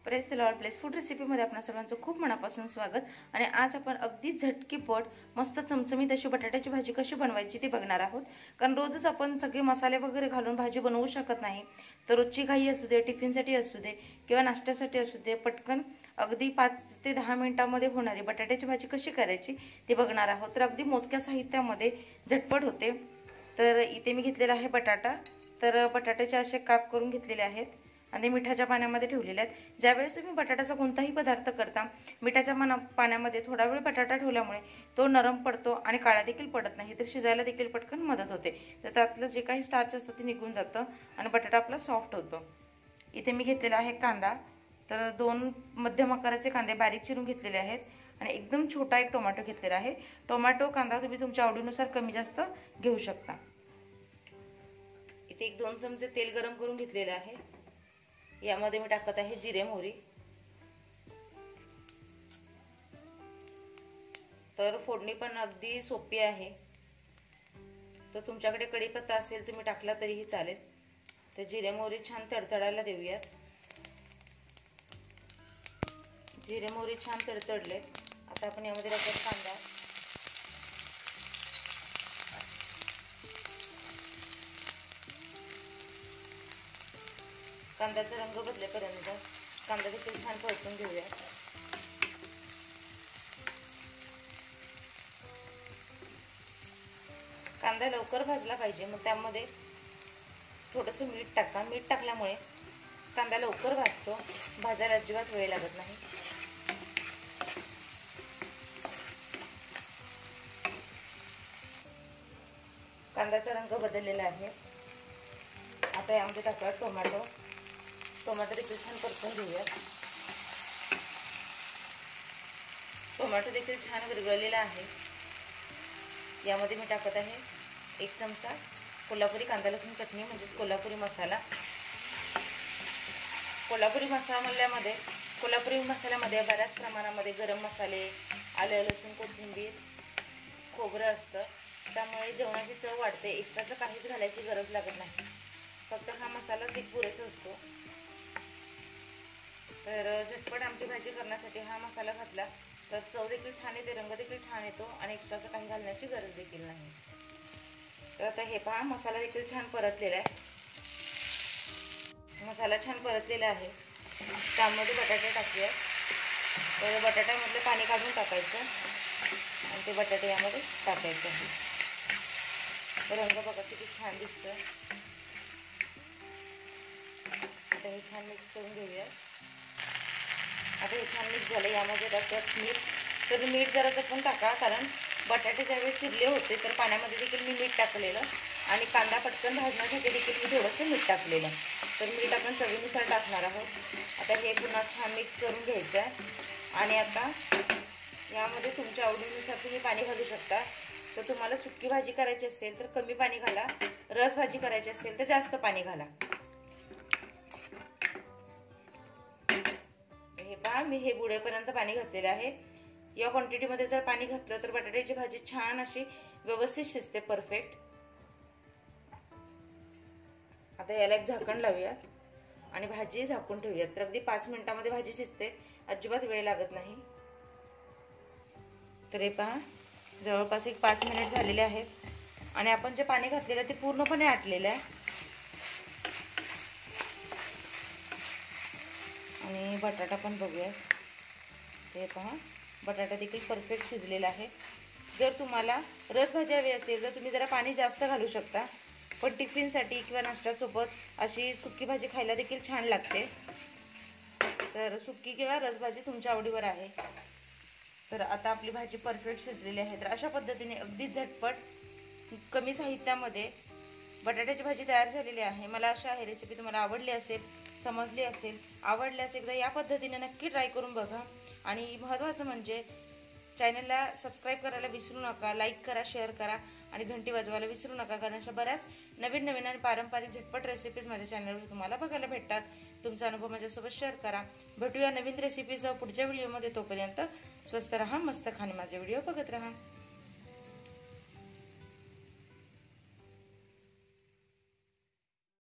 Press the lord place food रेसिपीमध्ये आपणा सर्वांचं खूप मनापासून स्वागत। आणि आज आपण अगदी झटकीपट मस्त चमचमीत अशी बटाट्याची भाजी कशी बनवायची ते बघणार आहोत। कारण रोजच आपण सगळे मसाले वगैरे घालून भाजी बनवू शकत नाही। तर रोजची घाई असू दे, टिफिनसाठी असू दे किंवा नाश्त्यासाठी असू दे, पटकन अगदी 5 ते 10 मिनिटांमध्ये होणारी बटाट्याची भाजी कशी करायची ते बघणार आहोत। तर अगदी मोजक्या साहित्यामध्ये झटपट होते। तर इथे मी घेतलेला आहे बटाटा। तर बटाट्याचे असे काप करून घेतलेले आहेत आणि मिठाच्या पाण्यामध्ये ठेवलेले आहेत। ज्यावेळेस तुम्ही बटाट्याचा कोणताही पदार्थ करता, मिठाच्या पाण्यामध्ये थोडा वेळ बटाटा ठेवल्यामुळे तो नरम पडतो आणि काळा देखील पडत नाही, तर शिजायला देखील पटकन मदत होते। तर त्यातलं जे काही स्टार्च असतं ते निघून जातं आणि बटाटा आपला सॉफ्ट होतो। इथे मी घेतलेला आहे कांदा। तर 2 मध्यम आकाराचे कांदे बारीक चिरून घेतलेले आहेत आणि एकदम छोटा एक टोमॅटो घेतलेला आहे। टोमॅटो कांदा तुम्ही तुमच्या आवडीनुसार कमी जास्त घेऊ शकता। इथे 1-2 चमचे तेल गरम करून घेतलेले आहे। यामध्ये मी टाकत आहे जिरे मोहरी। तर फोडणी पण अगदी सोपी आहे। तर तुमच्याकडे कढीपत्ता असेल तुम्ही टाकला तरीही चालेल। तर जिरे मोहरी छान तडतडायला देऊयात। जिरे मोहरी छान तडतडले, आता आपण यामध्ये टाकूया कांदा। कांद्याचा रंग बदलेपर्यंत कांदा देखील छान परतून घेऊया। कांदा लवकर भाजला पाहिजे, मग त्यामध्ये थोडंसं मीठ टाका। मीठ टाकल्यामुळे कांदा लवकर भाजतो, भाजायला अजिबात वेळ लागत नाही। कांद्याचा रंग बदललेला आहे। आता यामध्ये टाकूया टोमॅटो। टोमॅटो देखील छान परतून घेऊया। टोमॅटो देखील छान विरघळलेला आहे। यामध्ये मी टाकत आहे 1 चमचा कोल्हापुरी कांदा लसूण चटणी म्हणजे कोल्हापुरी मसाला। कोल्हापुरी मसाल्यामध्ये बऱ्याच प्रमाणामध्ये गरम मसाले, आलं लसूण कोथिंबीर, खोबरं असतं, त्यामुळे जेवणाची चव वाढते। एक्स्ट्राचं काहीच घालायची गरज लागत नाही, फक्त हा मसालाच एक पुरेसा असतो। तर झटपट आमटी भाजी करण्यासाठी हा मसाला घातला तर चव देखील छान येते, रंग देखील छान येतो आणि एक्स्ट्राचं काही घालण्याची गरज देखील नाही। तर आता हे पहा, मसाला देखील छान परतलेला आहे। मसाला छान परतलेला आहे, त्यामध्ये बटाटे टाकूया। तर बटाट्यामधलं पाणी काढून टाकायचं आणि ते बटाटे यामध्ये टाकायचे आहे। रंग बघा किती छान दिसतोय। आता हे छान मिक्स करून घेऊया। आता हे छान मिक्स झालं, यामध्ये टाकूयात मीठ। तर मीठ जरा जपून टाका, कारण बटाटे ज्यावेळी चिरले होते तर पाण्यामध्ये देखील मी मीठ टाकलेलं आणि कांदा पटकन भाजण्यासाठी देखील मी थोडंसं मीठ टाकलेलं। तर मीठ आपण चवीनुसार टाकणार आहोत। आता हे पुन्हा छान मिक्स करून घ्यायचं आहे आणि आता यामध्ये तुमच्या आवडीनुसार तुम्ही पाणी घालू शकता। तर तुम्हाला सुकी भाजी करायची असेल तर कमी पाणी घाला, रस भाजी करायची असेल तर जास्त पाणी घाला। हे पहा, मी हे बुडेपर्यंत पाणी घातलेलं आहे। या क्वांटिटीमध्ये जर पाणी घातलं तर बटाट्याची भाजी छान अशी व्यवस्थित शिजते, परफेक्ट। आता याला एक झाकण लावूयात आणि भाजी झाकून ठेवूयात। तर अगदी 5 मिनिटांमध्ये भाजी शिजते, अजिबात वेळ लागत नाही। तर हे पहा, जवळपास 5 मिनिट झालेले आहेत आणि आपण जे पाणी घातलेलं ते पूर्णपणे आटलेलं आहे आणि बटाटा पण बघूया। हे पहा, बटाटा देखील परफेक्ट शिजलेला आहे। जर तुम्हाला रस भाजी हवी असेल तर तुम्ही जरा पाणी जास्त घालू शकता, पण टिफिनसाठी किंवा नाश्त्यासोबत अशी सुकी भाजी खायला देखील छान लागते। तर सुकी किंवा रस भाजी तुमच्या आवडीवर आहे। तर आता आपली भाजी परफेक्ट शिजलेली आहे। तर अशा पद्धतीने अगदी झटपट कमी साहित्यामध्ये बटाट्याची भाजी तयार झालेली आहे। मला आशा आहे रेसिपी तुम्हाला आवडली असेल, समजली असेल। आवडल्यास एकदा या पद्धतीने नक्की ट्राय करून बघा आणि महत्त्वाचं म्हणजे चॅनलला सबस्क्राईब करायला विसरू नका, लाईक करा, शेअर करा आणि घंटी वाजवायला विसरू नका, कारण अशा बऱ्याच नवीन आणि पारंपरिक झटपट रेसिपीज माझ्या चॅनलवर तुम्हाला बघायला भेटतात। तुमचा अनुभव माझ्यासोबत शेअर करा। भेटूया नवीन रेसिपीसह पुढच्या व्हिडिओमध्ये। तोपर्यंत स्वस्त रहा, मस्त खा आणि माझे व्हिडिओ बघत रहा।